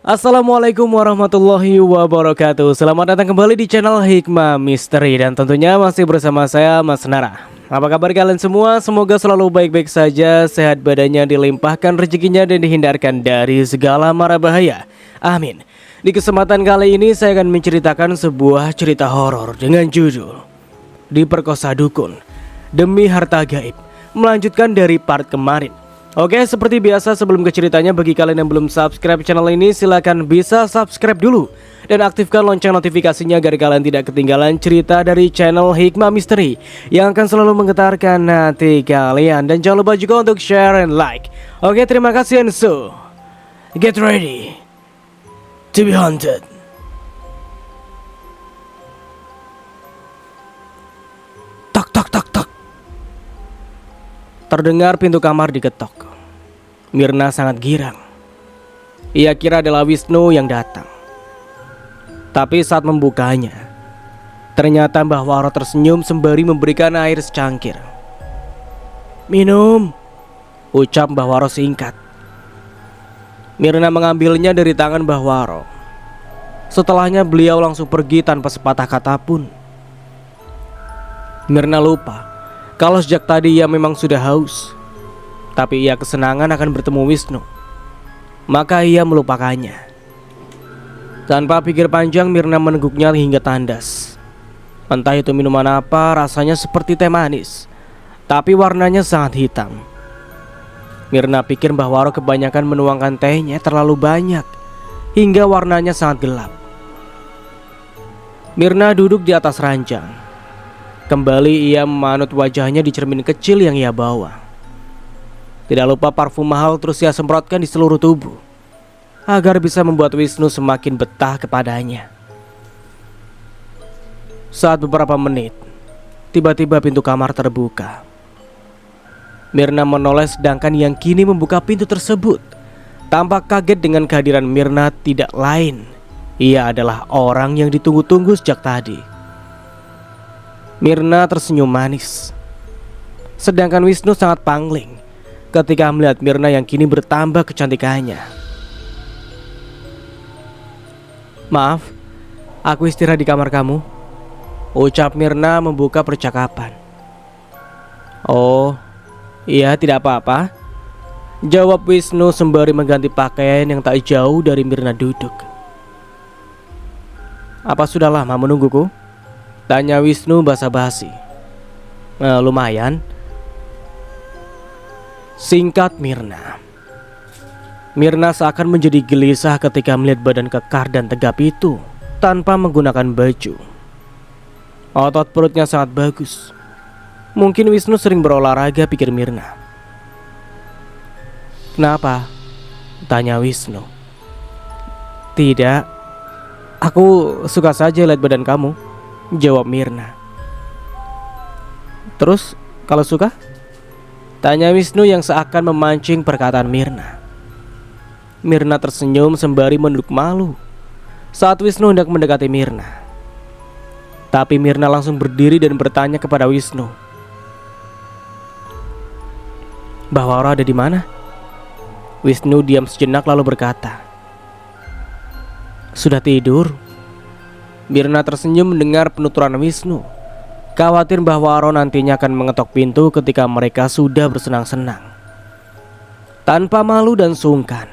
Assalamualaikum warahmatullahi wabarakatuh. Selamat datang kembali di channel Hikmah Misteri. Dan tentunya masih bersama saya Mas Nara. Apa kabar kalian semua? Semoga selalu baik-baik saja, sehat badannya, dilimpahkan rezekinya, dan dihindarkan dari segala mara bahaya. Amin. Di kesempatan kali ini saya akan menceritakan sebuah cerita horor dengan judul Diperkosa Dukun Demi Harta Gaib, melanjutkan dari part kemarin. Oke, seperti biasa sebelum ke ceritanya, bagi kalian yang belum subscribe channel ini, silahkan bisa subscribe dulu dan aktifkan lonceng notifikasinya agar kalian tidak ketinggalan cerita dari channel Hikmah Misteri yang akan selalu menggetarkan hati kalian. Dan jangan lupa juga untuk share and like. Oke, terima kasih, and so get ready to be haunted. Tok tok tok tok. Terdengar pintu kamar diketok. Mirna sangat girang. Ia kira adalah Wisnu yang datang. Tapi saat membukanya, ternyata Mbah Waro tersenyum sembari memberikan air secangkir. "Minum," ucap Mbah Waro singkat. Mirna mengambilnya dari tangan Mbah Waro. Setelahnya beliau langsung pergi tanpa sepatah kata pun. Mirna lupa kalau sejak tadi ia memang sudah haus. Tapi ia kesenangan akan bertemu Wisnu. Maka ia melupakannya. Tanpa pikir panjang, Mirna meneguknya hingga tandas. Entah itu minuman apa, rasanya seperti teh manis, tapi warnanya sangat hitam. Mirna pikir Mbah Waro kebanyakan menuangkan tehnya terlalu banyak, hingga warnanya sangat gelap. Mirna duduk di atas ranjang. Kembali ia memanut wajahnya di cermin kecil yang ia bawa. Tidak lupa parfum mahal terus ia semprotkan di seluruh tubuh agar bisa membuat Wisnu semakin betah kepadanya. Saat beberapa menit, tiba-tiba pintu kamar terbuka. Mirna menoleh sedangkan yang kini membuka pintu tersebut tampak kaget dengan kehadiran Mirna tidak lain. Ia adalah orang yang ditunggu-tunggu sejak tadi. Mirna tersenyum manis. Sedangkan Wisnu sangat pangling ketika melihat Mirna yang kini bertambah kecantikannya. "Maaf, aku istirahat di kamar kamu," ucap Mirna membuka percakapan. "Oh, iya, tidak apa-apa," jawab Wisnu sembari mengganti pakaian yang tak jauh dari Mirna duduk. "Apa sudah lama menungguku?" tanya Wisnu basa-basi. Lumayan," singkat Mirna. Mirna seakan menjadi gelisah ketika melihat badan kekar dan tegap itu tanpa menggunakan baju. Otot perutnya sangat bagus. Mungkin Wisnu sering berolahraga, pikir Mirna. "Kenapa?" tanya Wisnu. "Tidak, aku suka saja lihat badan kamu," jawab Mirna. "Terus kalau suka?" tanya Wisnu yang seakan memancing perkataan Mirna. Mirna tersenyum sembari menunduk malu saat Wisnu hendak mendekati Mirna. Tapi Mirna langsung berdiri dan bertanya kepada Wisnu, "Mbah Waro ada di mana?" Wisnu diam sejenak lalu berkata, "Sudah tidur." Mirna tersenyum mendengar penuturan Wisnu. Khawatir Mbah Waro nantinya akan mengetok pintu ketika mereka sudah bersenang-senang. Tanpa malu dan sungkan,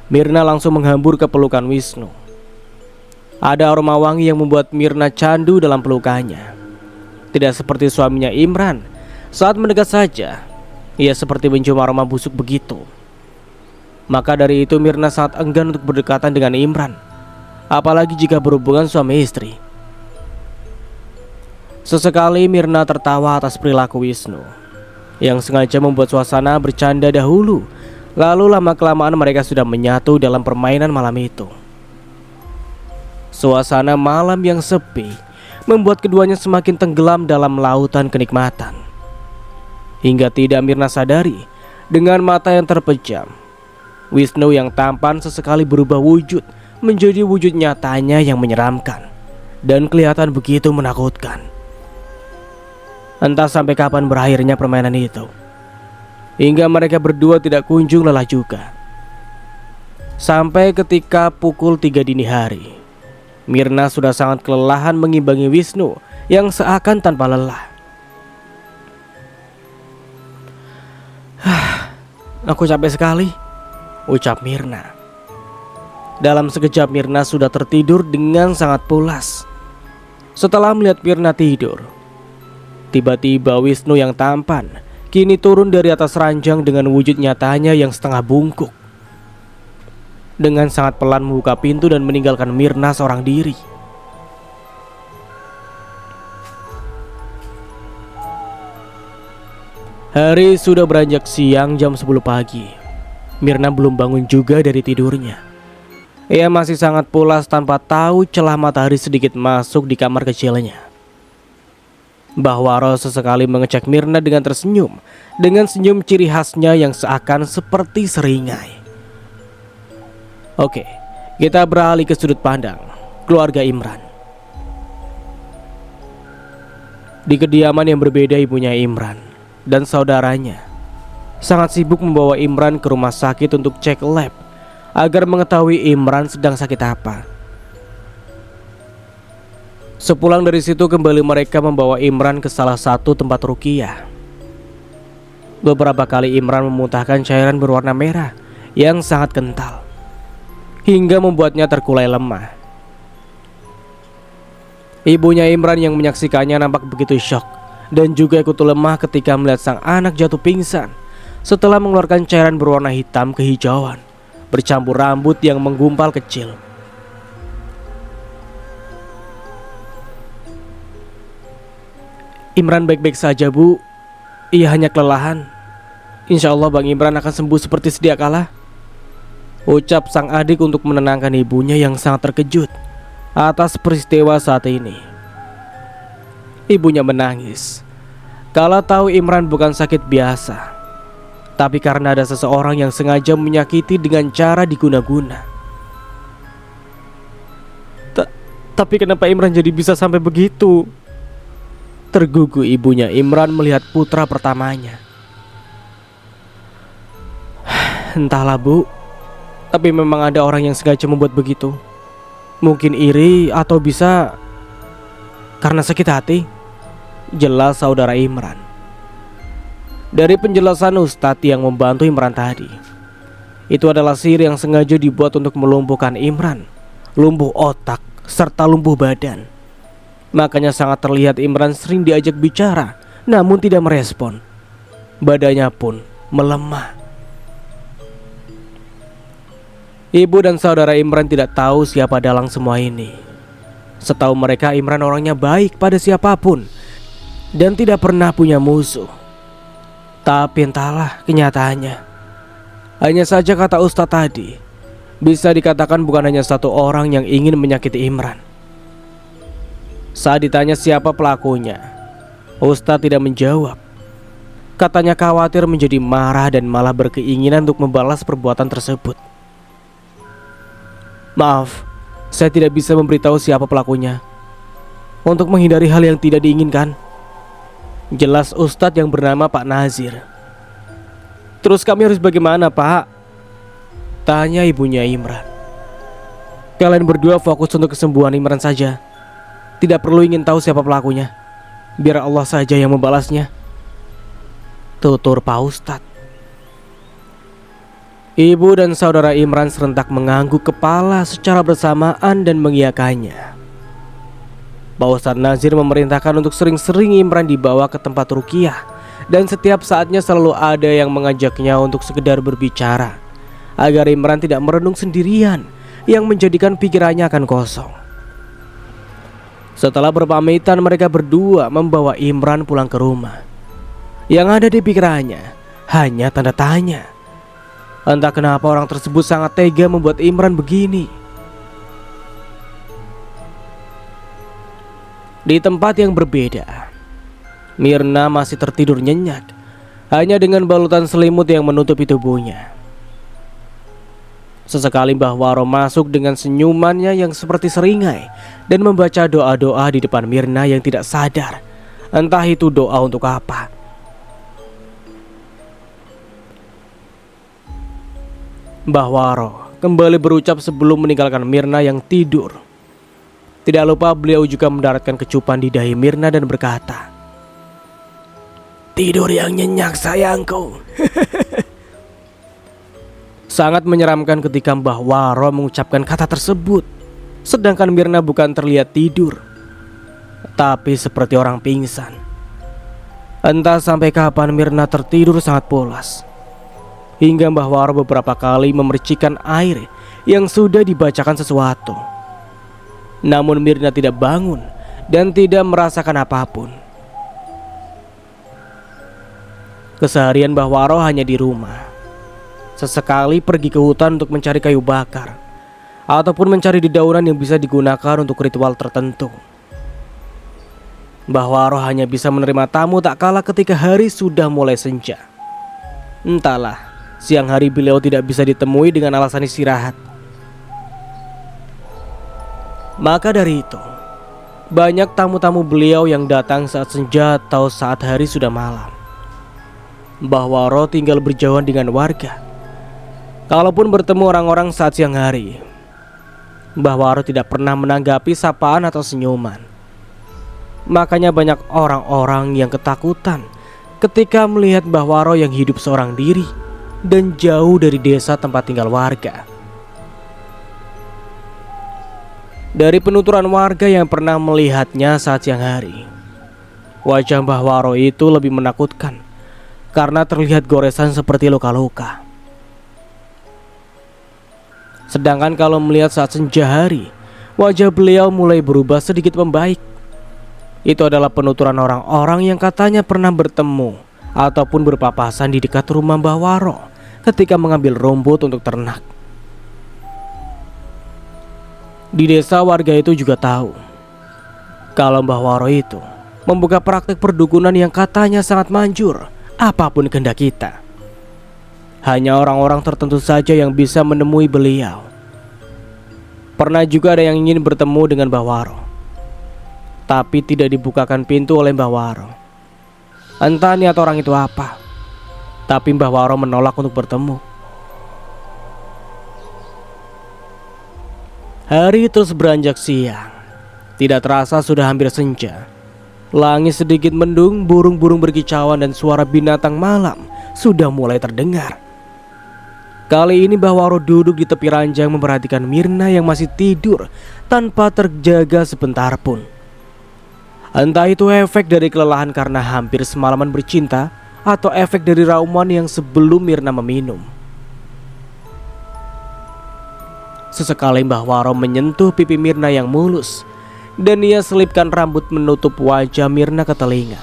Mirna langsung menghambur ke pelukan Wisnu. Ada aroma wangi yang membuat Mirna candu dalam pelukannya. Tidak seperti suaminya Imran. Saat mendekat saja, ia seperti mencium aroma busuk begitu. Maka dari itu Mirna sangat enggan untuk berdekatan dengan Imran, apalagi jika berhubungan suami istri. Sesekali Mirna tertawa atas perilaku Wisnu yang sengaja membuat suasana bercanda dahulu. Lalu lama-kelamaan mereka sudah menyatu dalam permainan malam itu. Suasana malam yang sepi membuat keduanya semakin tenggelam dalam lautan kenikmatan. Hingga tidak Mirna sadari, dengan mata yang terpejam, Wisnu yang tampan sesekali berubah wujud menjadi wujud nyatanya yang menyeramkan dan kelihatan begitu menakutkan. Entah sampai kapan berakhirnya permainan itu, hingga mereka berdua tidak kunjung lelah juga. Sampai ketika pukul 3 dini hari, Mirna sudah sangat kelelahan mengimbangi Wisnu yang seakan tanpa lelah. Aku capek sekali, ucap Mirna. Dalam sekejap Mirna sudah tertidur dengan sangat pulas. Setelah melihat Mirna tidur, tiba-tiba Wisnu yang tampan kini turun dari atas ranjang dengan wujud nyatanya yang setengah bungkuk. Dengan sangat pelan membuka pintu dan meninggalkan Mirna seorang diri. Hari sudah beranjak siang jam 10 pagi. Mirna belum bangun juga dari tidurnya. Ia masih sangat pulas tanpa tahu celah matahari sedikit masuk di kamar kecilnya. Mbah Waro sesekali mengecek Mirna dengan tersenyum, dengan senyum ciri khasnya yang seakan seperti seringai. Oke, kita beralih ke sudut pandang keluarga Imran. Di kediaman yang berbeda, ibunya Imran dan saudaranya sangat sibuk membawa Imran ke rumah sakit untuk cek lab agar mengetahui Imran sedang sakit apa. Sepulang dari situ kembali mereka membawa Imran ke salah satu tempat ruqyah. Beberapa kali Imran memuntahkan cairan berwarna merah yang sangat kental hingga membuatnya terkulai lemah. Ibunya Imran yang menyaksikannya nampak begitu syok dan juga ikut lemah ketika melihat sang anak jatuh pingsan setelah mengeluarkan cairan berwarna hitam kehijauan bercampur rambut yang menggumpal kecil. Imran baik-baik saja, Bu. Ia hanya kelelahan. Insya Allah Bang Imran akan sembuh seperti sedia kala, ucap sang adik untuk menenangkan ibunya yang sangat terkejut atas peristiwa saat ini. Ibunya menangis kala tahu Imran bukan sakit biasa, tapi karena ada seseorang yang sengaja menyakiti dengan cara diguna-guna. Tapi kenapa Imran jadi bisa sampai begitu? Tergugu ibunya Imran melihat putra pertamanya. Entahlah, Bu, tapi memang ada orang yang sengaja membuat begitu. Mungkin iri atau bisa karena sakit hati, jelas saudara Imran. Dari penjelasan Ustadz yang membantu Imran tadi, itu adalah sihir yang sengaja dibuat untuk melumpuhkan Imran, lumpuh otak serta lumpuh badan. Makanya sangat terlihat Imran sering diajak bicara namun tidak merespon. Badannya pun melemah. Ibu dan saudara Imran tidak tahu siapa dalang semua ini. Setahu mereka Imran orangnya baik pada siapapun dan tidak pernah punya musuh. Tapi entahlah kenyataannya. Hanya saja kata Ustadz tadi, bisa dikatakan bukan hanya satu orang yang ingin menyakiti Imran. Saat ditanya siapa pelakunya, Ustadz tidak menjawab. Katanya khawatir menjadi marah dan malah berkeinginan untuk membalas perbuatan tersebut. Maaf, saya tidak bisa memberitahu siapa pelakunya untuk menghindari hal yang tidak diinginkan, jelas Ustadz yang bernama Pak Nazir. Terus kami harus bagaimana, Pak? Tanya ibunya Imran. Kalian berdua fokus untuk kesembuhan Imran saja. Tidak perlu ingin tahu siapa pelakunya. Biar Allah saja yang membalasnya, tutur Pak Ustadz. Ibu dan saudara Imran serentak mengangguk kepala secara bersamaan dan mengiyakannya. Pak Ustadz Nazir memerintahkan untuk sering-sering Imran dibawa ke tempat ruqyah, dan setiap saatnya selalu ada yang mengajaknya untuk sekedar berbicara, agar Imran tidak merenung sendirian yang menjadikan pikirannya akan kosong. Setelah berpamitan, mereka berdua membawa Imran pulang ke rumah. Yang ada di pikirannya hanya tanda tanya. Entah kenapa orang tersebut sangat tega membuat Imran begini. Di tempat yang berbeda, Mirna masih tertidur nyenyak, hanya dengan balutan selimut yang menutupi tubuhnya. Sesekali Mbah Waro masuk dengan senyumannya yang seperti seringai dan membaca doa-doa di depan Mirna yang tidak sadar entah itu doa untuk apa. Mbah Waro kembali berucap sebelum meninggalkan Mirna yang tidur. Tidak lupa beliau juga mendaratkan kecupan di dahi Mirna dan berkata, "Tidur yang nyenyak sayangku." Sangat menyeramkan ketika Mbah Waro mengucapkan kata tersebut, sedangkan Mirna bukan terlihat tidur, tapi seperti orang pingsan. Entah sampai kapan Mirna tertidur sangat pulas, hingga Mbah Waro beberapa kali memercikan air yang sudah dibacakan sesuatu. Namun Mirna tidak bangun dan tidak merasakan apapun. Keseharian Mbah Waro hanya di rumah. Sesekali pergi ke hutan untuk mencari kayu bakar, ataupun mencari dedaunan yang bisa digunakan untuk ritual tertentu. Mbah Waro hanya bisa menerima tamu tak kalah ketika hari sudah mulai senja. Entahlah, siang hari beliau tidak bisa ditemui dengan alasan istirahat. Maka dari itu, banyak tamu-tamu beliau yang datang saat senja atau saat hari sudah malam. Mbah Waro tinggal berjauhan dengan warga. Kalaupun bertemu orang-orang saat siang hari, Mbah Waro tidak pernah menanggapi sapaan atau senyuman. Makanya banyak orang-orang yang ketakutan ketika melihat Mbah Waro yang hidup seorang diri dan jauh dari desa tempat tinggal warga. Dari penuturan warga yang pernah melihatnya saat siang hari, wajah Mbah Waro itu lebih menakutkan karena terlihat goresan seperti luka-luka. Sedangkan kalau melihat saat senja hari, wajah beliau mulai berubah sedikit membaik. Itu adalah penuturan orang-orang yang katanya pernah bertemu ataupun berpapasan di dekat rumah Mbah Waro ketika mengambil rumput untuk ternak. Di desa warga itu juga tahu kalau Mbah Waro itu membuka praktek perdukunan yang katanya sangat manjur apapun kehendak kita. Hanya orang-orang tertentu saja yang bisa menemui beliau. Pernah juga ada yang ingin bertemu dengan Mbah Waro, tapi tidak dibukakan pintu oleh Mbah Waro. Entah niat orang itu apa, tapi Mbah Waro menolak untuk bertemu. Hari terus beranjak siang. Tidak terasa sudah hampir senja. Langit sedikit mendung, burung-burung berkicauan dan suara binatang malam sudah mulai terdengar. Kali ini Mbah Waro duduk di tepi ranjang memperhatikan Mirna yang masih tidur tanpa terjaga sebentar pun. Entah itu efek dari kelelahan karena hampir semalaman bercinta, atau efek dari ramuan yang sebelum Mirna meminum. Sesekali Mbah Waro menyentuh pipi Mirna yang mulus, dan ia selipkan rambut menutup wajah Mirna ke telinga.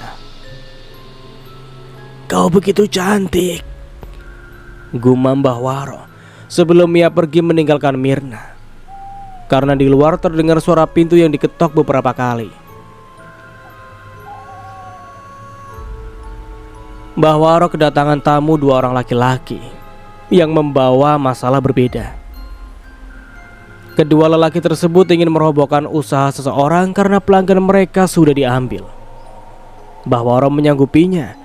"Kau begitu cantik," gumam Mbah Waro sebelum ia pergi meninggalkan Mirna. Karena di luar terdengar suara pintu yang diketok beberapa kali. Mbah Waro kedatangan tamu dua orang laki-laki yang membawa masalah berbeda. Kedua lelaki tersebut ingin merobohkan usaha seseorang karena pelanggan mereka sudah diambil. Mbah Waro menyanggupinya.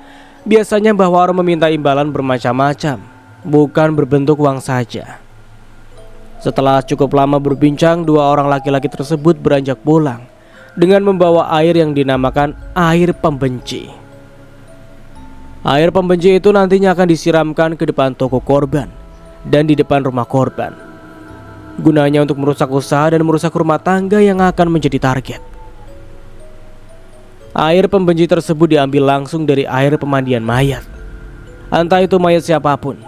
Biasanya Mbah Waro meminta imbalan bermacam-macam, bukan berbentuk uang saja. Setelah cukup lama berbincang, dua orang laki-laki tersebut beranjak pulang dengan membawa air yang dinamakan air pembenci. Air pembenci itu nantinya akan disiramkan ke depan toko korban dan di depan rumah korban. Gunanya untuk merusak usaha dan merusak rumah tangga yang akan menjadi target. Air pembenci tersebut diambil langsung dari air pemandian mayat. Entah itu mayat siapapun.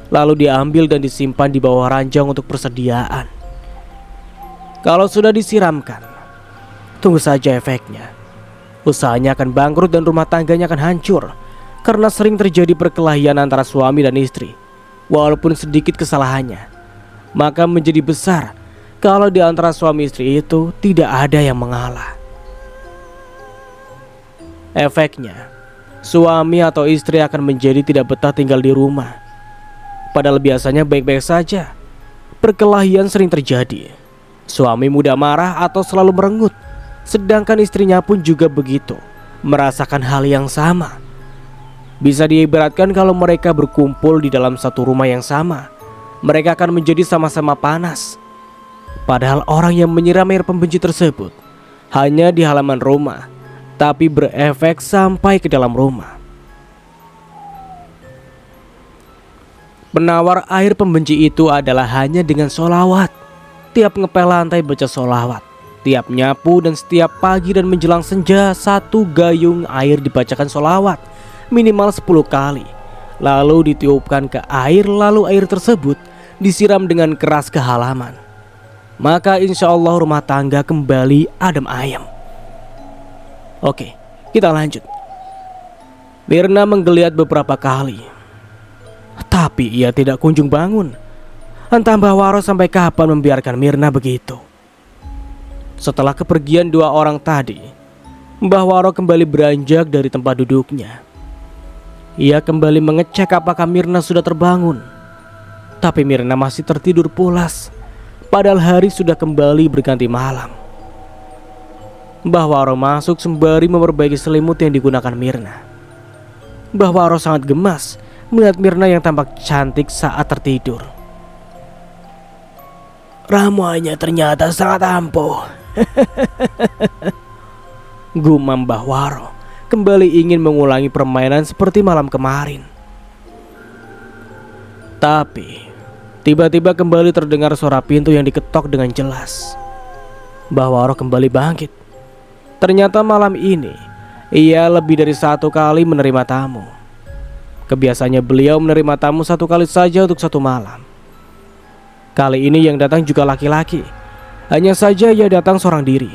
Lalu diambil dan disimpan di bawah ranjang untuk persediaan. Kalau sudah disiramkan, tunggu saja efeknya. Usahanya akan bangkrut dan rumah tangganya akan hancur. Karena sering terjadi perkelahian antara suami dan istri. Walaupun sedikit kesalahannya, maka menjadi besar kalau di antara suami istri itu tidak ada yang mengalah. Efeknya, suami atau istri akan menjadi tidak betah tinggal di rumah. Padahal biasanya baik-baik saja. Perkelahian sering terjadi. Suami mudah marah atau selalu merengut, sedangkan istrinya pun juga begitu, merasakan hal yang sama. Bisa diibaratkan kalau mereka berkumpul di dalam satu rumah yang sama, mereka akan menjadi sama-sama panas. Padahal orang yang menyiram air pembenci tersebut hanya di halaman rumah, tapi berefek sampai ke dalam rumah. Penawar air pembenci itu adalah hanya dengan sholawat. Tiap ngepel lantai baca sholawat, tiap nyapu dan setiap pagi dan menjelang senja 1 gayung air dibacakan sholawat minimal 10 kali. Lalu ditiupkan ke air, lalu air tersebut disiram dengan keras ke halaman. Maka insya Allah rumah tangga kembali adem ayem. Oke, kita lanjut. Mirna menggeliat beberapa kali, tapi ia tidak kunjung bangun. Entah Mbah Waro sampai kapan membiarkan Mirna begitu. Setelah kepergian 2 orang tadi, Mbah Waro kembali beranjak dari tempat duduknya. Ia kembali mengecek apakah Mirna sudah terbangun. Tapi Mirna masih tertidur pulas, padahal hari sudah kembali berganti malam. Mbah Waro masuk sembari memperbaiki selimut yang digunakan Mirna. Mbah Waro sangat gemas melihat Mirna yang tampak cantik saat tertidur. Ramuannya ternyata sangat ampuh. Gumam Mbah Waro, kembali ingin mengulangi permainan seperti malam kemarin. Tapi tiba-tiba kembali terdengar suara pintu yang diketok dengan jelas. Mbah Waro kembali bangkit. Ternyata malam ini ia lebih dari 1 kali menerima tamu. Kebiasaannya beliau menerima tamu 1 kali saja untuk 1 malam. Kali ini yang datang juga laki-laki. Hanya saja ia datang seorang diri.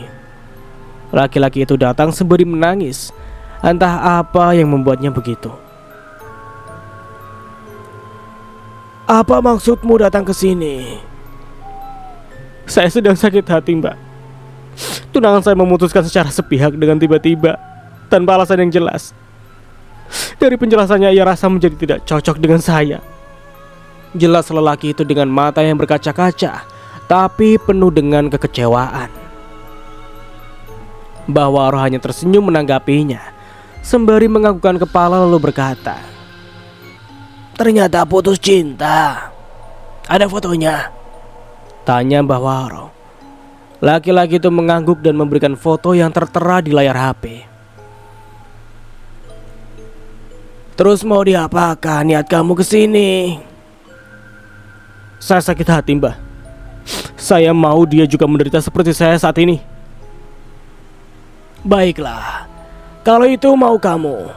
Laki-laki itu datang sembari menangis. Entah apa yang membuatnya begitu. Apa maksudmu datang ke sini? Saya sedang sakit hati, Mbak. Tunangan saya memutuskan secara sepihak dengan tiba-tiba, tanpa alasan yang jelas. Dari penjelasannya ia rasa menjadi tidak cocok dengan saya. Jelas lelaki itu dengan mata yang berkaca-kaca, tapi penuh dengan kekecewaan. Mbah Waro hanya tersenyum menanggapinya, sembari menganggukkan kepala lalu berkata, ternyata putus cinta. Ada fotonya? Tanya Mbah Waro. Laki-laki itu mengangguk dan memberikan foto yang tertera di layar HP. Terus mau diapakan niat kamu kesini? Saya sakit hati, Mbah. Saya mau dia juga menderita seperti saya saat ini. Baiklah, kalau itu mau kamu.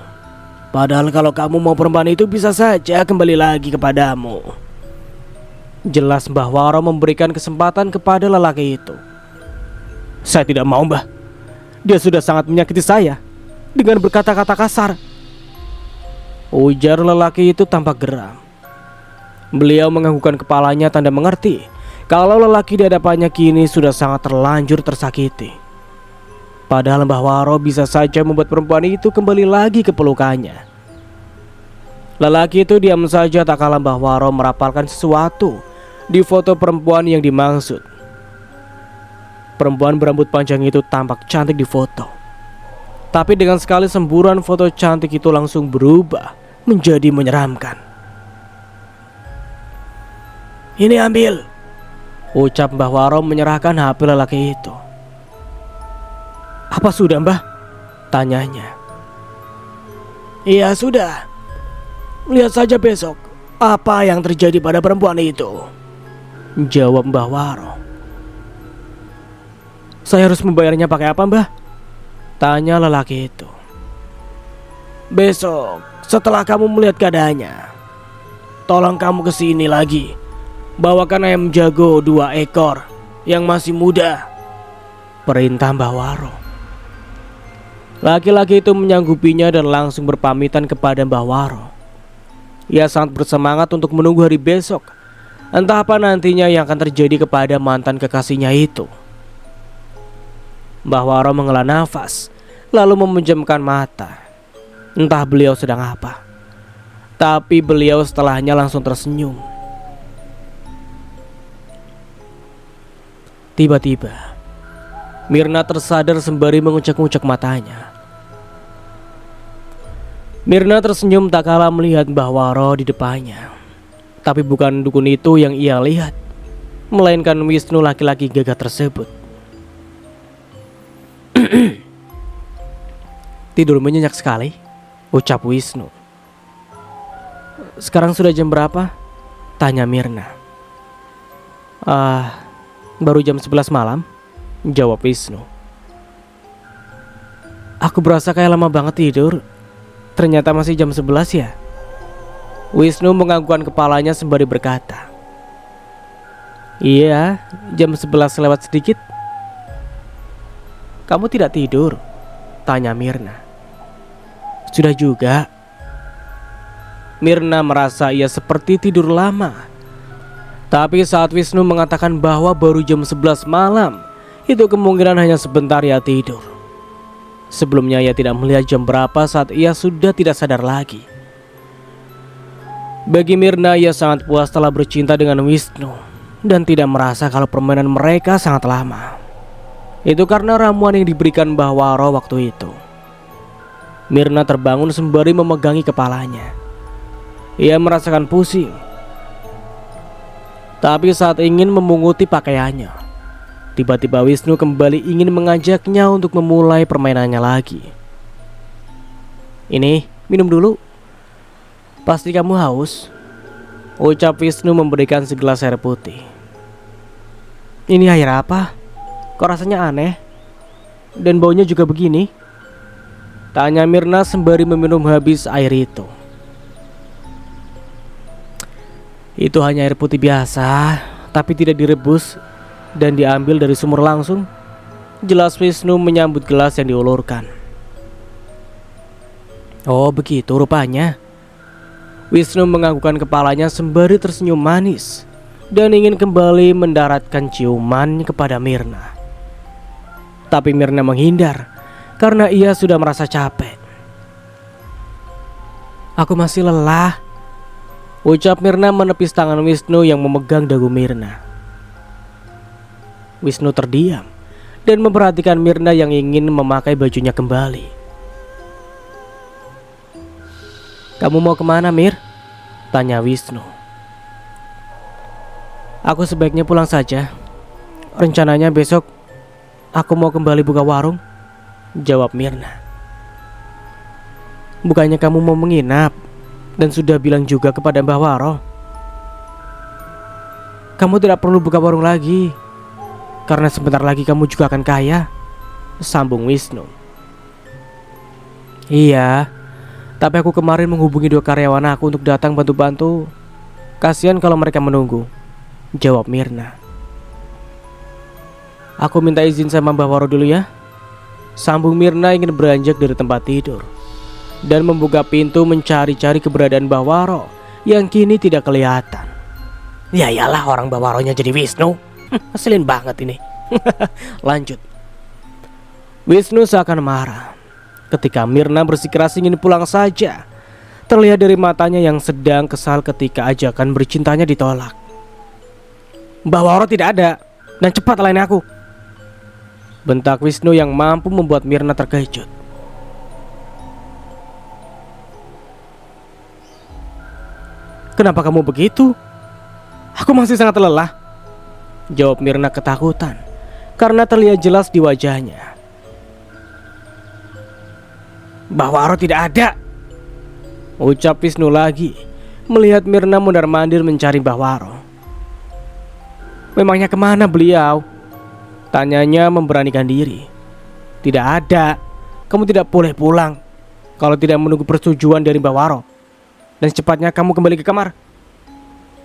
Padahal kalau kamu mau perempuan itu bisa saja kembali lagi kepadamu. Jelas Mbah Waro memberikan kesempatan kepada lelaki itu. Saya tidak mau, Mbah. Dia sudah sangat menyakiti saya dengan berkata-kata kasar. Ujar lelaki itu tampak geram. Beliau menganggukkan kepalanya tanda mengerti kalau lelaki di hadapannya kini sudah sangat terlanjur tersakiti. Padahal Mbah Waro bisa saja membuat perempuan itu kembali lagi ke pelukannya. Lelaki itu diam saja tak kala Mbah Waro merapalkan sesuatu di foto perempuan yang dimaksud. Perempuan berambut panjang itu tampak cantik di foto. Tapi dengan sekali semburan foto cantik itu langsung berubah menjadi menyeramkan. Ini ambil, ucap Mbah Waro menyerahkan HP lelaki itu. Apa sudah, Mbah? Tanyanya. Iya sudah. Lihat saja besok apa yang terjadi pada perempuan itu, jawab Mbah Waro. Saya harus membayarnya pakai apa, Mbah? Tanya lelaki itu. Besok setelah kamu melihat keadaannya, tolong kamu kesini lagi. Bawakan ayam jago 2 ekor yang masih muda, perintah Mbah Waro. Laki-laki itu menyanggupinya dan langsung berpamitan kepada Mbah Waro. Ia sangat bersemangat untuk menunggu hari besok. Entah apa nantinya yang akan terjadi kepada mantan kekasihnya itu. Mbah Waro menghela nafas, lalu memejamkan mata. Entah beliau sedang apa. Tapi beliau setelahnya langsung tersenyum. Tiba-tiba Mirna tersadar sembari mengucek-ngucek matanya. Mirna tersenyum tak kala melihat Mbah Waro di depannya. Tapi bukan dukun itu yang ia lihat, melainkan Wisnu laki-laki gagah tersebut. Tidurmu nyenyak sekali, ucap Wisnu. Sekarang sudah jam berapa? Tanya Mirna. Baru jam 11 malam, jawab Wisnu. Aku berasa kayak lama banget tidur. Ternyata masih jam 11 ya. Wisnu menganggukkan kepalanya sembari berkata, iya, jam 11 lewat sedikit. Kamu tidak tidur? Tanya Mirna. Sudah juga. Mirna merasa ia seperti tidur lama. Tapi saat Wisnu mengatakan bahwa baru jam 11 malam, itu kemungkinan hanya sebentar ia tidur. Sebelumnya ia tidak melihat jam berapa saat ia sudah tidak sadar lagi. Bagi Mirna, ia sangat puas telah bercinta dengan Wisnu dan tidak merasa kalau permainan mereka sangat lama. Itu karena ramuan yang diberikan Mbah Waro waktu itu. Mirna terbangun sembari memegangi kepalanya. Ia merasakan pusing. Tapi saat ingin memunguti pakaiannya, tiba-tiba Wisnu kembali ingin mengajaknya untuk memulai permainannya lagi. Ini, minum dulu. Pasti kamu haus, ucap Wisnu memberikan segelas air putih. Ini air apa? Kok rasanya aneh? Dan baunya juga begini? Tanya Mirna sembari meminum habis air itu. Itu hanya air putih biasa, tapi tidak direbus dan diambil dari sumur langsung, jelas Wisnu menyambut gelas yang diulurkan. Oh begitu rupanya. Wisnu menganggukkan kepalanya sembari tersenyum manis dan ingin kembali mendaratkan ciuman kepada Mirna. Tapi Mirna menghindar karena ia sudah merasa capek. Aku masih lelah, ucap Mirna menepis tangan Wisnu yang memegang dagu Mirna. Wisnu terdiam dan memperhatikan Mirna yang ingin memakai bajunya kembali. Kamu mau kemana, Mir? Tanya Wisnu. Aku sebaiknya pulang saja. Rencananya besok aku mau kembali buka warung, jawab Mirna. Bukannya kamu mau menginap dan sudah bilang juga kepada Mbah Waro? Kamu tidak perlu buka warung lagi, karena sebentar lagi kamu juga akan kaya, sambung Wisnu. Iya, tapi aku kemarin menghubungi 2 karyawan aku untuk datang bantu-bantu. Kasihan kalau mereka menunggu, jawab Mirna. Aku minta izin sama Mbah Waro dulu ya, sambung Mirna ingin beranjak dari tempat tidur dan membuka pintu mencari-cari keberadaan Mbah Waro yang kini tidak kelihatan. Ya iyalah, orang Mbah Waronya jadi Wisnu. Ngeselin banget ini. Lanjut. Wisnu seakan marah ketika Mirna bersikeras ingin pulang saja. Terlihat dari matanya yang sedang kesal ketika ajakan bercintanya ditolak. Mbah Waro tidak ada, dan cepat layani aku, bentak Wisnu yang mampu membuat Mirna terkejut. Kenapa kamu begitu? Aku masih sangat lelah, jawab Mirna ketakutan karena terlihat jelas di wajahnya. Mbah Waro tidak ada, ucap Wisnu lagi melihat Mirna mondar-mandir mencari Mbah Waro. Memangnya kemana beliau? Tanyanya memberanikan diri. Tidak ada. Kamu tidak boleh pulang kalau tidak menunggu persetujuan dari Mbah Waro. Dan secepatnya kamu kembali ke kamar,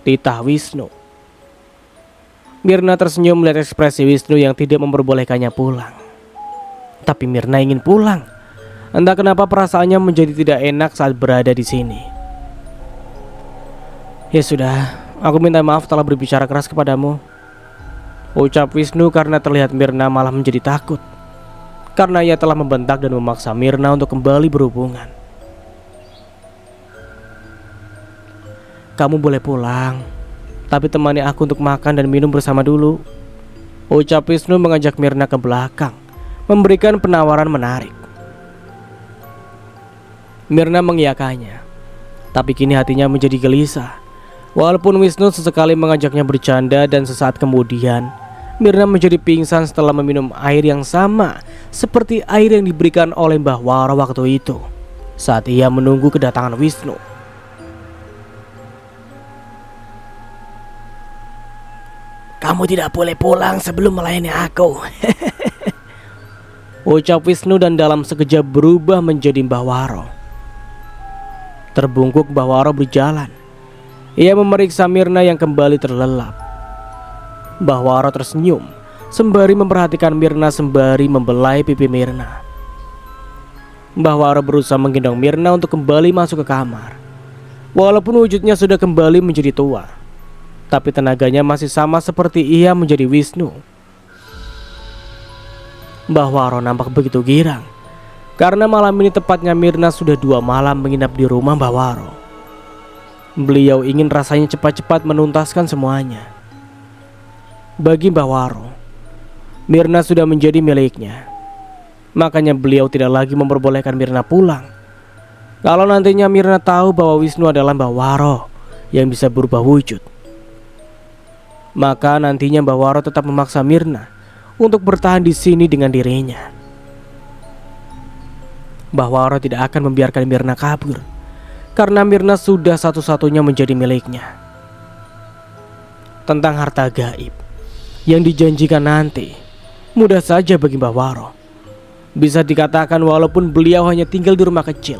titah Wisnu. Mirna tersenyum melihat ekspresi Wisnu yang tidak memperbolehkannya pulang. Tapi Mirna ingin pulang. Entah kenapa perasaannya menjadi tidak enak saat berada di sini. Ya sudah, aku minta maaf telah berbicara keras kepadamu, ucap Wisnu karena terlihat Mirna malah menjadi takut karena ia telah membentak dan memaksa Mirna untuk kembali berhubungan. Kamu boleh pulang, tapi temani aku untuk makan dan minum bersama dulu, ucap Wisnu mengajak Mirna ke belakang, memberikan penawaran menarik. Mirna mengiyakannya, tapi kini hatinya menjadi gelisah Walaupun Wisnu sesekali mengajaknya bercanda dan sesaat kemudian Mirna menjadi pingsan setelah meminum air yang sama seperti air yang diberikan oleh Mbah Waro waktu itu saat ia menunggu kedatangan Wisnu. Kamu tidak boleh pulang sebelum melayani aku. Ucap Wisnu dan dalam sekejap berubah menjadi Mbah Waro. Terbungkuk Mbah Waro berjalan. Ia memeriksa Mirna yang kembali terlelap. Mbah Waro tersenyum sembari memperhatikan Mirna sembari membelai pipi Mirna. Mbah Waro berusaha menggendong Mirna untuk kembali masuk ke kamar. Walaupun wujudnya sudah kembali menjadi tua, tapi tenaganya masih sama seperti ia menjadi Wisnu. Mbah Waro nampak begitu girang karena malam ini tepatnya Mirna sudah 2 malam menginap di rumah Mbah Waro. Beliau ingin rasanya cepat-cepat menuntaskan semuanya. Bagi Mbah Waro, Mirna sudah menjadi miliknya. Makanya beliau tidak lagi memperbolehkan Mirna pulang. Kalau nantinya Mirna tahu bahwa Wisnu adalah Mbah Waro yang bisa berubah wujud, maka nantinya Mbah Waro tetap memaksa Mirna untuk bertahan di sini dengan dirinya. Mbah Waro tidak akan membiarkan Mirna kabur karena Mirna sudah satu-satunya menjadi miliknya. Tentang harta gaib yang dijanjikan nanti, mudah saja bagi Mbah Waro. Bisa dikatakan walaupun beliau hanya tinggal di rumah kecil,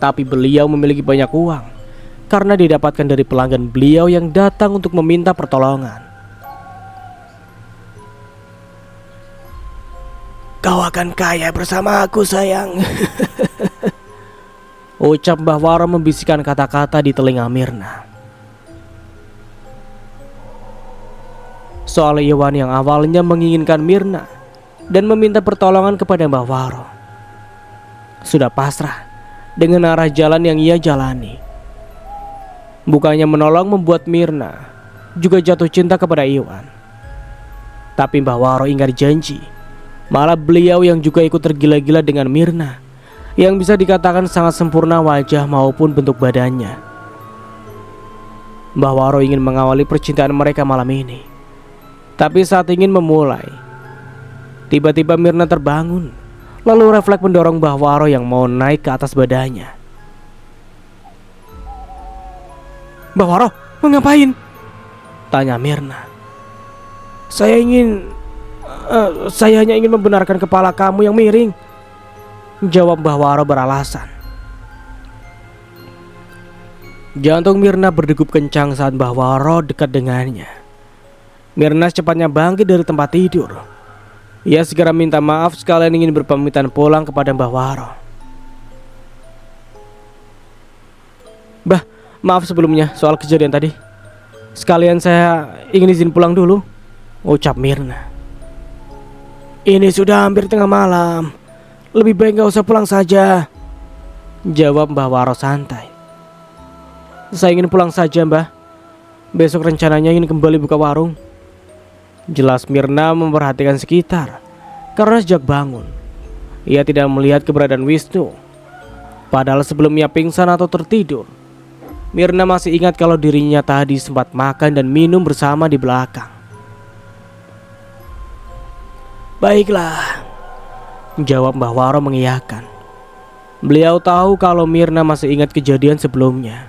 tapi beliau memiliki banyak uang karena didapatkan dari pelanggan beliau yang datang untuk meminta pertolongan. Kau akan kaya bersama aku, sayang. Ucap Mbah Waro membisikkan kata-kata di telinga Mirna. Soal Iwan yang awalnya menginginkan Mirna dan meminta pertolongan kepada Mbah Waro sudah pasrah dengan arah jalan yang ia jalani. Bukannya menolong membuat Mirna juga jatuh cinta kepada Iwan, tapi Mbah Waro ingkar janji. Malah beliau yang juga ikut tergila-gila dengan Mirna yang bisa dikatakan sangat sempurna wajah maupun bentuk badannya. Mbah Waro ingin mengawali percintaan mereka malam ini, tapi saat ingin memulai, tiba-tiba Mirna terbangun, lalu refleks mendorong Mbah Waro yang mau naik ke atas badannya. Mbah Waro, mau ngapain? Tanya Mirna. Saya hanya ingin membenarkan kepala kamu yang miring, jawab Mbah Waro beralasan. Jantung Mirna berdegup kencang saat Mbah Waro dekat dengannya. Mirna secepatnya bangkit dari tempat tidur. Ia segera minta maaf sekalian ingin berpamitan pulang kepada Mbah Waro. Mbah, maaf sebelumnya soal kejadian tadi. Sekalian saya ingin izin pulang dulu, ucap Mirna. Ini sudah hampir tengah malam, lebih baik gak usah pulang saja, jawab Mbah Waro santai. Saya ingin pulang saja, Mbah. Besok rencananya ingin kembali buka warung. Jelas Mirna memperhatikan sekitar karena sejak bangun ia tidak melihat keberadaan Wisnu. Padahal sebelumnya pingsan atau tertidur, Mirna masih ingat kalau dirinya tadi sempat makan dan minum bersama di belakang. Baiklah, jawab Mbah Waro mengiyakan. Beliau tahu kalau Mirna masih ingat kejadian sebelumnya.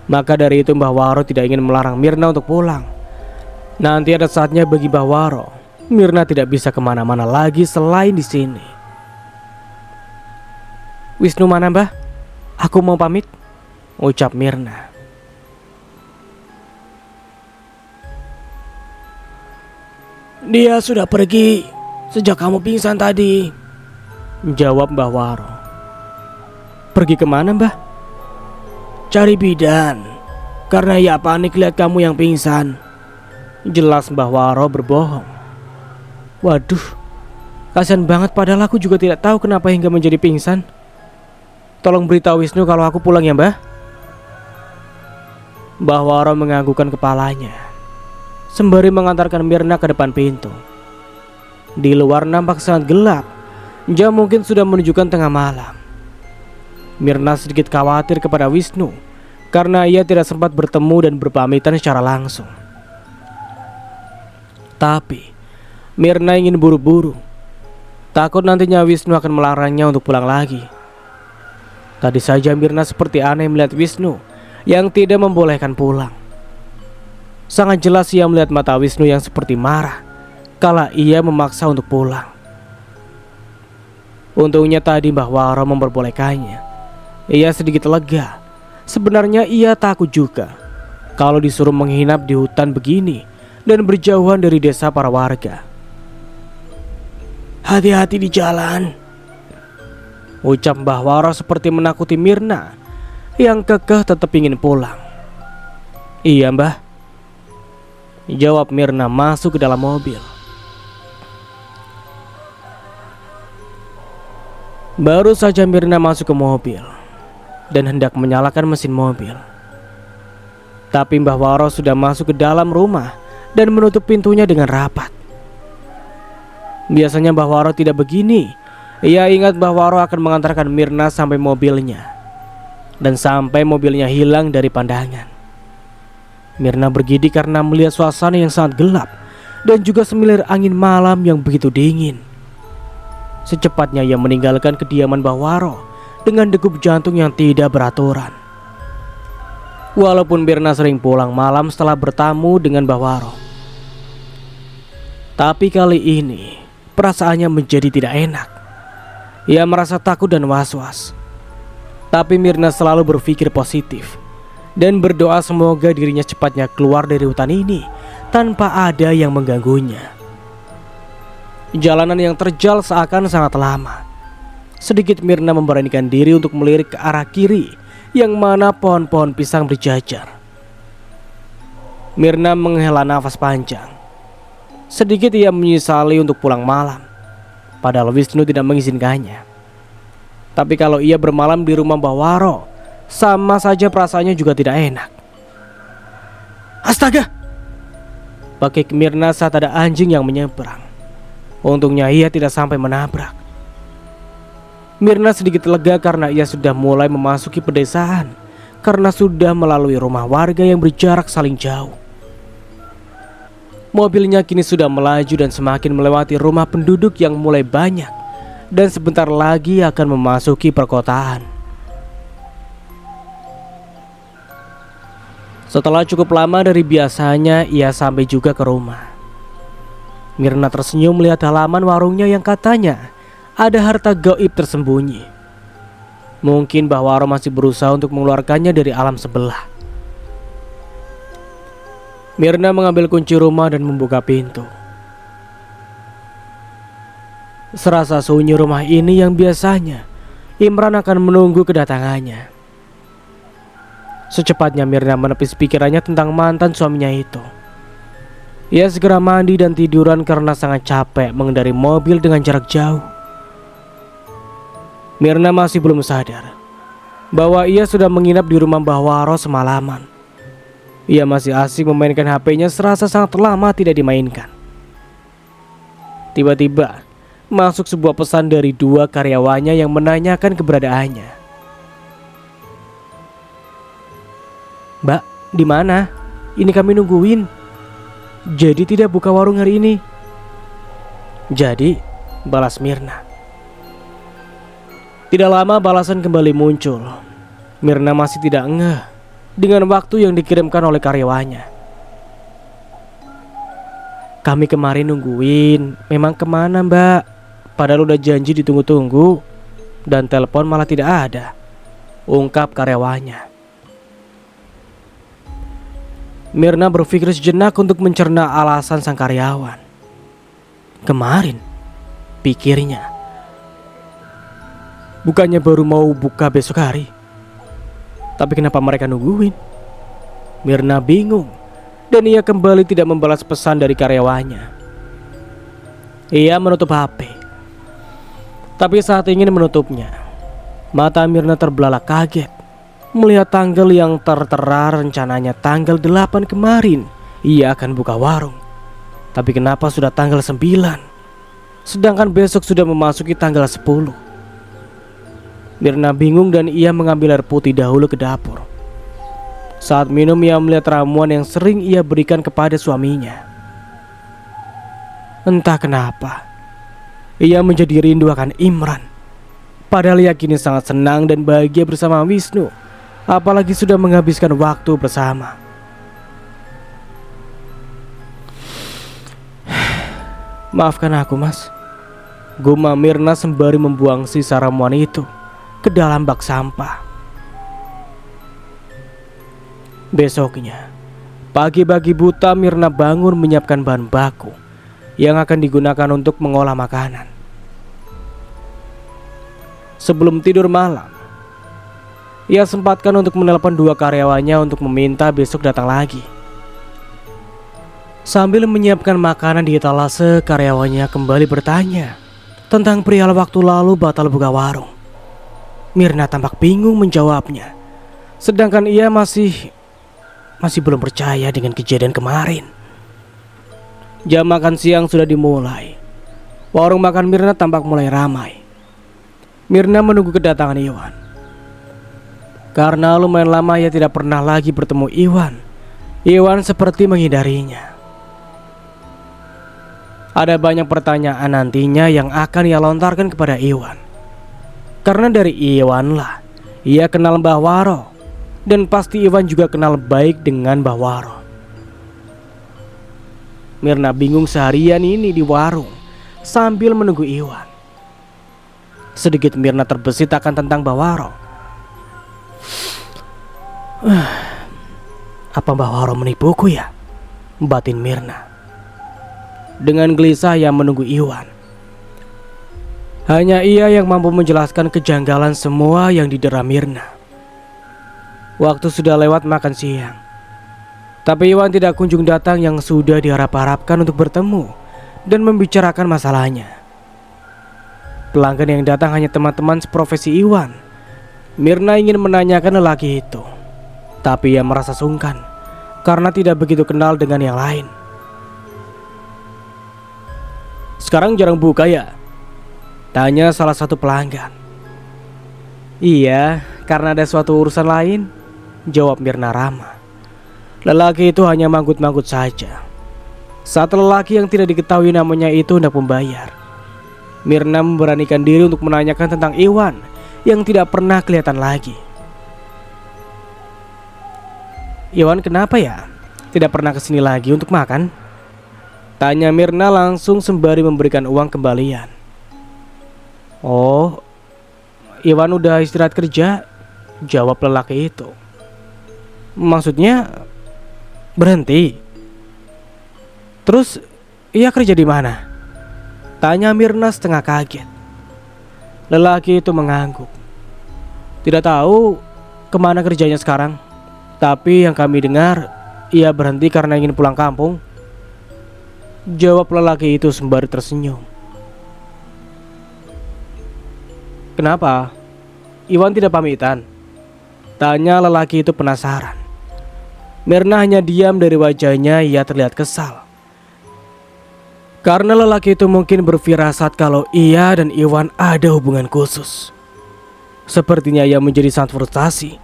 Maka dari itu Mbah Waro tidak ingin melarang Mirna untuk pulang. Nanti ada saatnya bagi Mbah Waro, Mirna tidak bisa kemana-mana lagi selain di sini. Wisnu mana, Mbah? Aku mau pamit, ucap Mirna. Dia sudah pergi sejak kamu pingsan tadi, jawab Mbah Waro. Pergi kemana, Mbah? Cari bidan, karena ia panik lihat kamu yang pingsan. Jelas Mbah Waro berbohong. Waduh, kasihan banget padahal aku juga tidak tahu kenapa hingga menjadi pingsan. Tolong beritahu Wisnu kalau aku pulang ya, Mbah. Mbah Waro menganggukkan kepalanya sembari mengantarkan Mirna ke depan pintu. Di luar nampak sangat gelap, jam mungkin sudah menunjukkan tengah malam. Mirna sedikit khawatir kepada Wisnu karena ia tidak sempat bertemu dan berpamitan secara langsung. Tapi Mirna ingin buru-buru, takut nantinya Wisnu akan melarangnya untuk pulang lagi. Tadi saja Mirna seperti aneh melihat Wisnu yang tidak membolehkan pulang. Sangat jelas ia melihat mata Wisnu yang seperti marah kala ia memaksa untuk pulang. Untungnya tadi Mbah Waro memperbolehkannya. Ia sedikit lega. Sebenarnya ia takut juga kalau disuruh menginap di hutan begini dan berjauhan dari desa para warga. Hati-hati di jalan, Ucap Mbah Waro seperti menakuti Mirna yang kekeh tetap ingin pulang. Iya Mbah, jawab Mirna masuk ke dalam mobil. Baru saja Mirna masuk ke mobil dan hendak menyalakan mesin mobil, tapi Mbah Waro sudah masuk ke dalam rumah dan menutup pintunya dengan rapat. Biasanya Mbah Waro tidak begini. Ia ingat Mbah Waro akan mengantarkan Mirna sampai mobilnya dan sampai mobilnya hilang dari pandangan. Mirna bergidik karena melihat suasana yang sangat gelap dan juga semilir angin malam yang begitu dingin. Secepatnya ia meninggalkan kediaman Mbah Waro dengan degup jantung yang tidak beraturan. Walaupun Mirna sering pulang malam setelah bertamu dengan Mbah Waro, tapi kali ini perasaannya menjadi tidak enak. Ia merasa takut dan was-was. Tapi Mirna selalu berpikir positif dan berdoa semoga dirinya cepatnya keluar dari hutan ini tanpa ada yang mengganggunya. Jalanan yang terjal seakan sangat lama. Sedikit Mirna memberanikan diri untuk melirik ke arah kiri yang mana pohon-pohon pisang berjajar. Mirna menghela nafas panjang. Sedikit ia menyesali untuk pulang malam, padahal Wisnu tidak mengizinkannya. Tapi kalau ia bermalam di rumah Mbah Waro, sama saja perasaannya juga tidak enak. Astaga! Pakai Mirna saat ada anjing yang menyeberang. Untungnya ia tidak sampai menabrak. Mirna sedikit lega karena ia sudah mulai memasuki pedesaan, karena sudah melalui rumah warga yang berjarak saling jauh. Mobilnya kini sudah melaju dan semakin melewati rumah penduduk yang mulai banyak, dan sebentar lagi akan memasuki perkotaan. Setelah cukup lama dari biasanya, ia sampai juga ke rumah. Mirna tersenyum melihat halaman warungnya yang katanya ada harta gaib tersembunyi. Mungkin Mbah Waro masih berusaha untuk mengeluarkannya dari alam sebelah. Mirna mengambil kunci rumah dan membuka pintu. Serasa sunyi rumah ini yang biasanya Imran akan menunggu kedatangannya. Secepatnya Mirna menepis pikirannya tentang mantan suaminya itu. Ia segera mandi dan tiduran karena sangat capek mengendari mobil dengan jarak jauh. Mirna masih belum sadar bahwa ia sudah menginap di rumah Mbah Waro semalaman. Ia masih asik memainkan HP-nya serasa sangat lama tidak dimainkan. Tiba-tiba masuk sebuah pesan dari dua karyawannya yang menanyakan keberadaannya. "Mbak, di mana? Ini kami nungguin. Jadi tidak buka warung hari ini?" "Jadi," balas Mirna. Tidak lama balasan kembali muncul. Mirna masih tidak ngeh dengan waktu yang dikirimkan oleh karyawannya. "Kami kemarin nungguin. Memang kemana Mbak? Padahal udah janji ditunggu-tunggu dan telepon malah tidak ada," ungkap karyawannya. Mirna berpikir sejenak untuk mencerna alasan sang karyawan. "Kemarin," pikirnya, "bukannya baru mau buka besok hari? Tapi kenapa mereka nungguin?" Mirna bingung dan ia kembali tidak membalas pesan dari karyawannya. Ia menutup HP. Tapi saat ingin menutupnya, mata Mirna terbelalak kaget melihat tanggal yang tertera rencananya tanggal 8 kemarin ia akan buka warung. Tapi kenapa sudah tanggal 9? Sedangkan besok sudah memasuki tanggal 10. Mirna bingung dan ia mengambil air putih dahulu ke dapur. Saat minum ia melihat ramuan yang sering ia berikan kepada suaminya. Entah kenapa, ia menjadi rindu akan Imran. Padahal ia kini sangat senang dan bahagia bersama Wisnu, apalagi sudah menghabiskan waktu bersama. Maafkan aku, Mas, gumam Mirna sembari membuang sisa ramuan itu ke dalam bak sampah. Besoknya, pagi-pagi buta Mirna bangun menyiapkan bahan baku yang akan digunakan untuk mengolah makanan. Sebelum tidur malam, ia sempatkan untuk menelpon 2 karyawannya untuk meminta besok datang lagi. Sambil menyiapkan makanan di etalase, karyawannya kembali bertanya tentang perihal waktu lalu batal buka warung. Mirna tampak bingung menjawabnya, sedangkan ia masih belum percaya dengan kejadian kemarin. Jam makan siang sudah dimulai. Warung makan Mirna tampak mulai ramai. Mirna menunggu kedatangan Iwan. Karena lumayan lama ia tidak pernah lagi bertemu Iwan, Iwan seperti menghindarinya. Ada banyak pertanyaan nantinya yang akan ia lontarkan kepada Iwan. Karena dari Iwan lah ia kenal Mbah Waro, dan pasti Iwan juga kenal baik dengan Mbah Waro. Mirna bingung seharian ini di warung sambil menunggu Iwan. Sedikit Mirna terbesit akan tentang Mbah Waro. Apa Mbah Waro menipuku ya? Batin Mirna. Dengan gelisah ia menunggu Iwan. Hanya ia yang mampu menjelaskan kejanggalan semua yang didera Mirna. Waktu sudah lewat makan siang, tapi Iwan tidak kunjung datang yang sudah diharap-harapkan untuk bertemu dan membicarakan masalahnya. Pelanggan yang datang hanya teman-teman seprofesi Iwan. Mirna ingin menanyakan lelaki itu, tapi ia merasa sungkan karena tidak begitu kenal dengan yang lain. Sekarang jarang buka ya? Tanya salah satu pelanggan. Iya, karena ada suatu urusan lain, jawab Mirna ramah. Lelaki itu hanya manggut-manggut saja. Saat lelaki yang tidak diketahui namanya itu hendak membayar, Mirna memberanikan diri untuk menanyakan tentang Iwan yang tidak pernah kelihatan lagi. Iwan kenapa ya? Tidak pernah kesini lagi untuk makan? Tanya Mirna langsung sembari memberikan uang kembalian. Oh, Iwan udah istirahat kerja, jawab lelaki itu. Maksudnya berhenti? Terus ia kerja di mana? Tanya Mirna setengah kaget. Lelaki itu mengangguk. Tidak tahu kemana kerjanya sekarang, tapi yang kami dengar ia berhenti karena ingin pulang kampung, jawab lelaki itu sembari tersenyum. Kenapa? Iwan tidak pamitan? Tanya lelaki itu penasaran. Mirna hanya diam. Dari wajahnya ia terlihat kesal. Karena lelaki itu mungkin berfirasat kalau ia dan Iwan ada hubungan khusus. Sepertinya ia menjadi sangat frustasi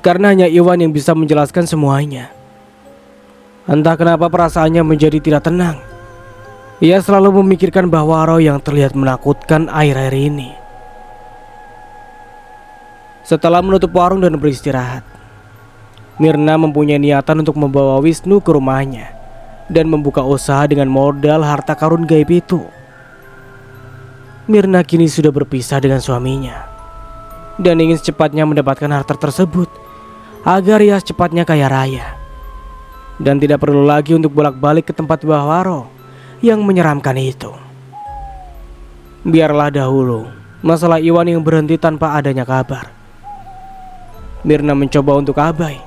karena hanya Iwan yang bisa menjelaskan semuanya. Entah kenapa perasaannya menjadi tidak tenang. Ia selalu memikirkan Mbah Waro yang terlihat menakutkan akhir-akhir ini. Setelah menutup warung dan beristirahat, Mirna mempunyai niatan untuk membawa Wisnu ke rumahnya dan membuka usaha dengan modal harta karun gaib itu. Mirna kini sudah berpisah dengan suaminya dan ingin secepatnya mendapatkan harta tersebut agar ia secepatnya kaya raya dan tidak perlu lagi untuk bolak-balik ke tempat Mbah Waro yang menyeramkan itu. Biarlah dahulu masalah Iwan yang berhenti tanpa adanya kabar. Mirna mencoba untuk abai.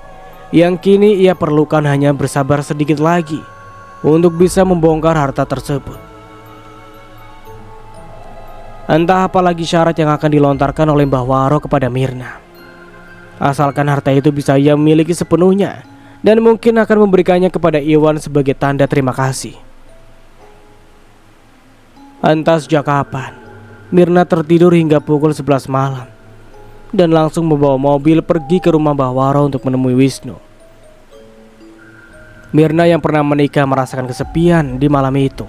Yang kini ia perlukan hanya bersabar sedikit lagi untuk bisa membongkar harta tersebut. Entah apa lagi syarat yang akan dilontarkan oleh Mbah Waro kepada Mirna. Asalkan harta itu bisa ia miliki sepenuhnya dan mungkin akan memberikannya kepada Iwan sebagai tanda terima kasih. Entah sejak kapan Mirna tertidur hingga pukul 11 malam dan langsung membawa mobil pergi ke rumah Mbah Waro untuk menemui Wisnu. Mirna yang pernah menikah merasakan kesepian di malam itu.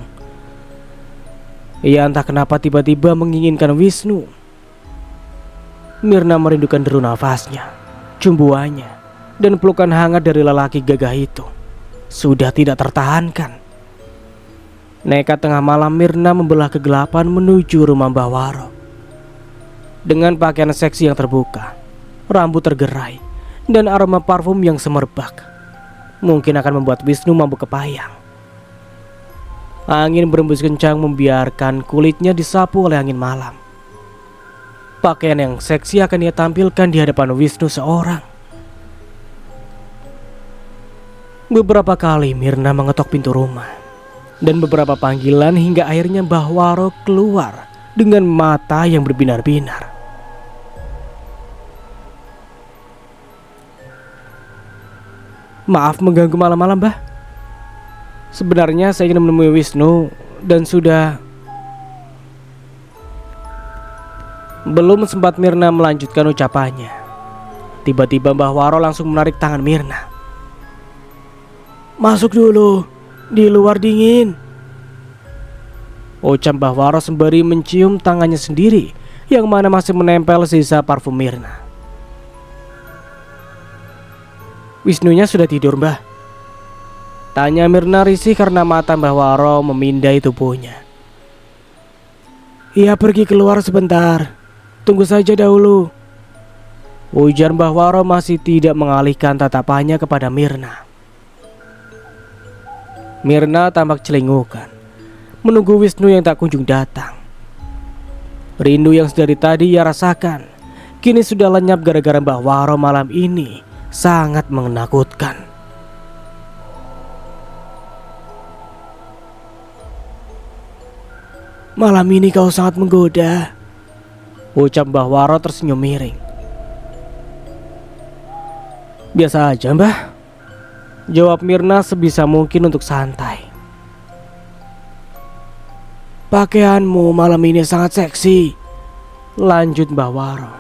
Ia entah kenapa tiba-tiba menginginkan Wisnu. Mirna merindukan deru nafasnya, cumbuannya, dan pelukan hangat dari lelaki gagah itu. Sudah tidak tertahankan. Nekat tengah malam Mirna membelah kegelapan menuju rumah Mbah Waro. Dengan pakaian seksi yang terbuka, rambut tergerai, dan aroma parfum yang semerbak, mungkin akan membuat Wisnu mabuk kepayang. Angin berembus kencang membiarkan kulitnya disapu oleh angin malam. Pakaian yang seksi akan ia tampilkan di hadapan Wisnu seorang. Beberapa kali Mirna mengetok pintu rumah, dan beberapa panggilan hingga akhirnya Mbah Waro keluar dengan mata yang berbinar-binar. Maaf mengganggu malam-malam, Mbah. Sebenarnya saya ingin menemui Wisnu dan sudah... Belum sempat Mirna melanjutkan ucapannya, tiba-tiba Mbah Waro langsung menarik tangan Mirna. Masuk dulu, di luar dingin. Ucap Mbah Waro sembari mencium tangannya sendiri yang mana masih menempel sisa parfum Mirna. Wisnunya sudah tidur, Mbah? Tanya Mirna risih karena mata Mbah Waro memindai tubuhnya. Ia pergi keluar sebentar, tunggu saja dahulu. Ujar Mbah Waro masih tidak mengalihkan tatapannya kepada Mirna. Mirna tampak celingukan, menunggu Wisnu yang tak kunjung datang. Rindu yang sedari tadi ia rasakan, kini sudah lenyap gara-gara Mbah Waro malam ini sangat menakutkan. Malam ini kau sangat menggoda, ucap Mbah Waro tersenyum miring. Biasa aja, Mbah, jawab Mirna sebisa mungkin untuk santai. Pakaianmu malam ini sangat seksi, lanjut Mbah Waro.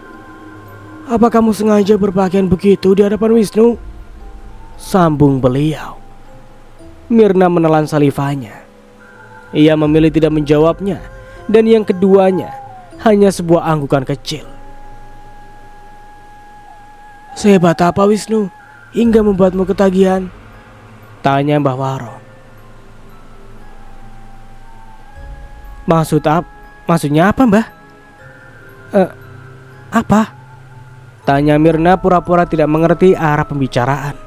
Apa kamu sengaja berpakaian begitu di hadapan Wisnu? Sambung beliau. Mirna menelan salivanya. Ia memilih tidak menjawabnya, dan yang keduanya hanya sebuah anggukan kecil. Sehebat apa Wisnu hingga membuatmu ketagihan? Tanya Mbah Waro. Maksudnya apa, Mbah? Apa? Tanya Mirna pura-pura tidak mengerti arah pembicaraan.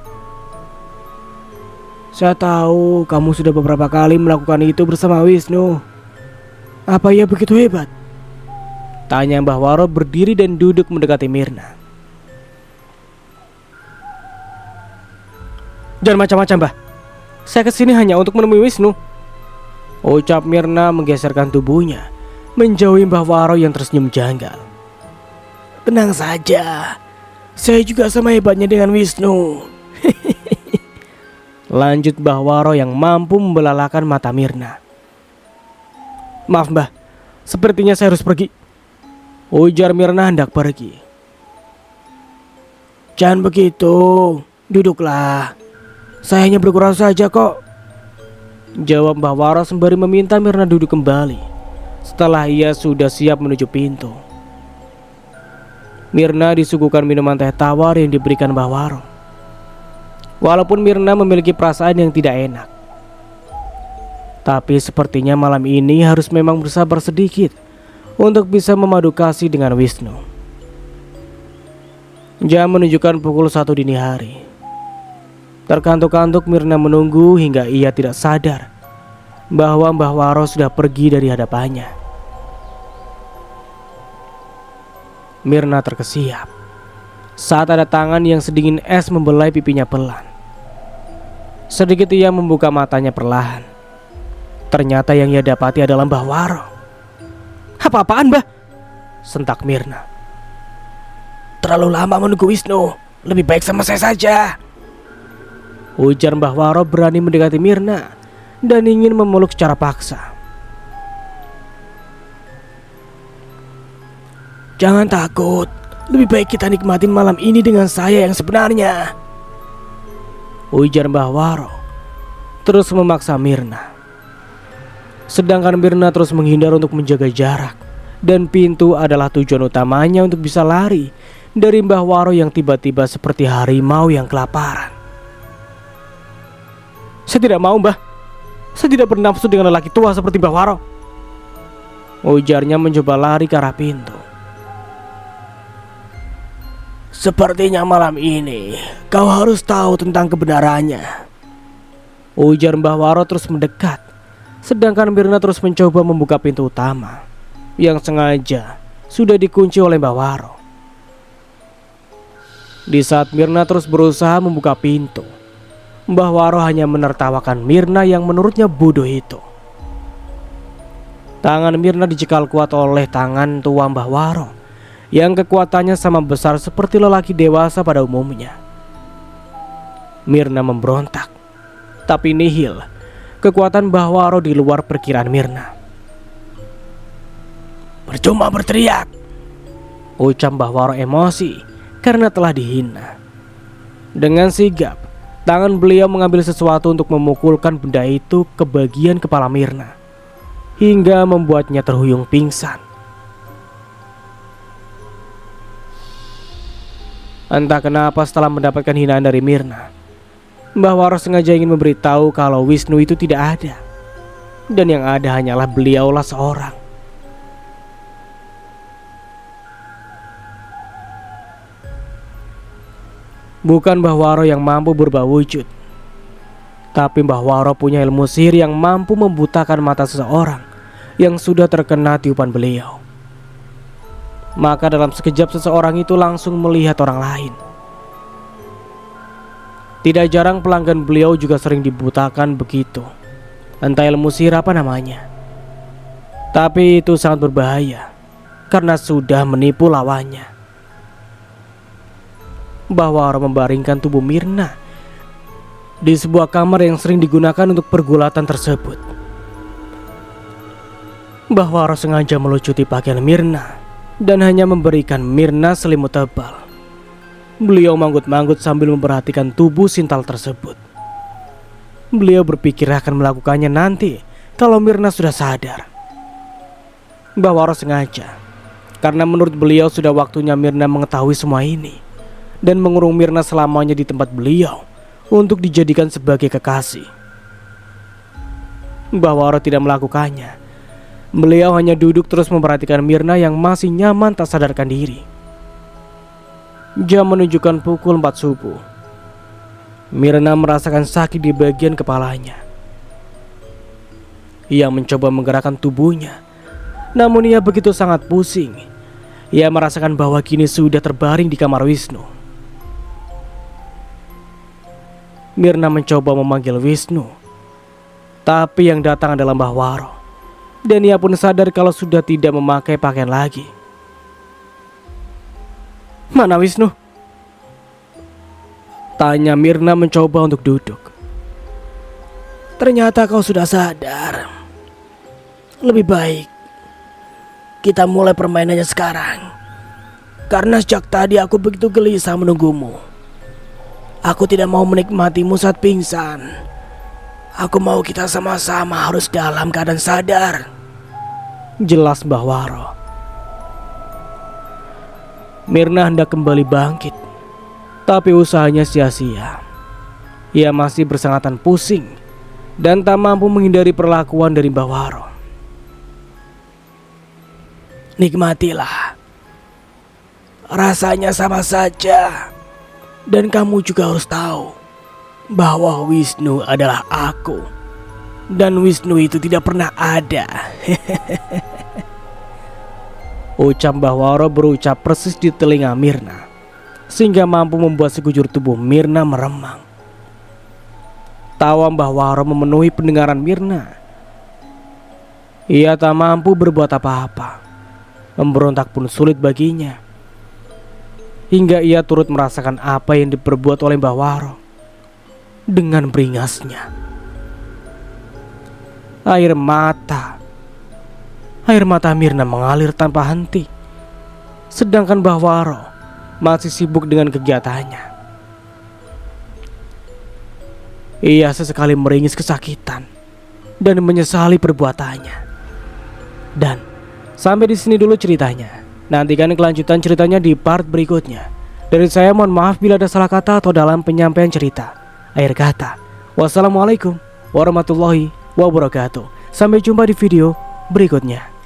Saya tahu kamu sudah beberapa kali melakukan itu bersama Wisnu. Apa ia begitu hebat? Tanya Mbah Waro berdiri dan duduk mendekati Mirna. Jangan macam-macam, Mbah. Saya kesini hanya untuk menemui Wisnu, ucap Mirna menggeserkan tubuhnya menjauhi Mbah Waro yang tersenyum janggal. Tenang saja, saya juga sama hebatnya dengan Wisnu. Lanjut Mbah Waro yang mampu membelalakan mata Mirna. Maaf, Mbah, sepertinya saya harus pergi, ujar Mirna hendak pergi. Jangan begitu, duduklah. Saya hanya bergurau saja kok, jawab Mbah Waro sembari meminta Mirna duduk kembali setelah ia sudah siap menuju pintu. Mirna disuguhkan minuman teh tawar yang diberikan Mbah Waro. Walaupun Mirna memiliki perasaan yang tidak enak, tapi sepertinya malam ini harus memang bersabar sedikit untuk bisa memadu kasih dengan Wisnu. Jam menunjukkan pukul 1 dini hari. Terkantuk-kantuk Mirna menunggu hingga ia tidak sadar bahwa Mbah Waro sudah pergi dari hadapannya. Mirna terkesiap saat ada tangan yang sedingin es membelai pipinya pelan. Sedikit ia membuka matanya perlahan. Ternyata yang ia dapati adalah Mbah Waro. Apa-apaan, Mbah? Sentak Mirna. Terlalu lama menunggu Wisnu, lebih baik sama saya saja, ujar Mbah Waro berani mendekati Mirna dan ingin memeluk secara paksa. Jangan takut, lebih baik kita nikmatin malam ini dengan saya yang sebenarnya, ujar Mbah Waro terus memaksa Mirna. Sedangkan Mirna terus menghindar untuk menjaga jarak. Dan pintu adalah tujuan utamanya untuk bisa lari dari Mbah Waro yang tiba-tiba seperti harimau yang kelaparan. "Saya tidak mau, Mbah. Saya tidak bernafsu dengan lelaki tua seperti Mbah Waro," ujarnya mencoba lari ke arah pintu. Sepertinya malam ini kau harus tahu tentang kebenarannya, ujar Mbah Waro terus mendekat. Sedangkan Mirna terus mencoba membuka pintu utama yang sengaja sudah dikunci oleh Mbah Waro. Di saat Mirna terus berusaha membuka pintu, Mbah Waro hanya menertawakan Mirna yang menurutnya bodoh itu. Tangan Mirna dicekal kuat oleh tangan tua Mbah Waro yang kekuatannya sama besar seperti lelaki dewasa pada umumnya. Mirna memberontak, tapi nihil. Kekuatan Mbah Waro di luar perkiraan Mirna. "Percuma berteriak," ucap Mbah Waro emosi karena telah dihina. Dengan sigap, tangan beliau mengambil sesuatu untuk memukulkan benda itu ke bagian kepala Mirna, hingga membuatnya terhuyung pingsan. Entah kenapa setelah mendapatkan hinaan dari Mirna, Mbah Waro sengaja ingin memberitahu kalau Wisnu itu tidak ada, dan yang ada hanyalah beliaulah seorang. Bukan Mbah Waro yang mampu berubah wujud, tapi Mbah Waro punya ilmu sihir yang mampu membutakan mata seseorang yang sudah terkena tiupan beliau. Maka dalam sekejap seseorang itu langsung melihat orang lain. Tidak jarang pelanggan beliau juga sering dibutakan begitu. Entah ilmu sihir apa namanya. Tapi itu sangat berbahaya karena sudah menipu lawannya. Mbah Waro membaringkan tubuh Mirna di sebuah kamar yang sering digunakan untuk pergulatan tersebut. Mbah Waro sengaja melucuti pakaian Mirna dan hanya memberikan Mirna selimut tebal. Beliau manggut-manggut sambil memperhatikan tubuh sintal tersebut. Beliau berpikir akan melakukannya nanti kalau Mirna sudah sadar. Mbah Waro sengaja, karena menurut beliau sudah waktunya Mirna mengetahui semua ini dan mengurung Mirna selamanya di tempat beliau untuk dijadikan sebagai kekasih. Mbah Waro tidak melakukannya. Beliau hanya duduk terus memperhatikan Mirna yang masih nyaman tak sadarkan diri. Jam menunjukkan pukul 4 subuh. Mirna merasakan sakit di bagian kepalanya. Ia mencoba menggerakkan tubuhnya, namun ia begitu sangat pusing. Ia merasakan bahwa kini sudah terbaring di kamar Wisnu. Mirna mencoba memanggil Wisnu, tapi yang datang adalah Mbah Waro. Dan ia pun sadar kalau sudah tidak memakai pakaian lagi. "Mana Wisnu?" tanya Mirna mencoba untuk duduk. "Ternyata kau sudah sadar. Lebih baik kita mulai permainannya sekarang. Karena sejak tadi aku begitu gelisah menunggumu. Aku tidak mau menikmatimu saat pingsan. Aku mau kita sama-sama harus dalam keadaan sadar," jelas Mbah Waro. Mirna hendak kembali bangkit, tapi usahanya sia-sia. Ia masih bersangatan pusing dan tak mampu menghindari perlakuan dari Mbah Waro. "Nikmatilah. Rasanya sama saja. Dan kamu juga harus tahu bahwa Wisnu adalah aku. Dan Wisnu itu tidak pernah ada." Ucap Mbah Waro berucap persis di telinga Mirna, sehingga mampu membuat sekujur tubuh Mirna meremang. Tawa Mbah Waro memenuhi pendengaran Mirna. Ia tak mampu berbuat apa-apa. Memberontak pun sulit baginya. Hingga ia turut merasakan apa yang diperbuat oleh Mbah Waro. Dengan beringasnya, air mata Mirna mengalir tanpa henti. Sedangkan Mbah Waro masih sibuk dengan kegiatannya. Ia sesekali meringis kesakitan dan menyesali perbuatannya. Dan sampai di sini dulu ceritanya. Nantikan kelanjutan ceritanya di part berikutnya. Dari saya mohon maaf bila ada salah kata atau dalam penyampaian cerita. Akhir kata, wassalamualaikum warahmatullahi wabarakatuh. Sampai jumpa di video berikutnya.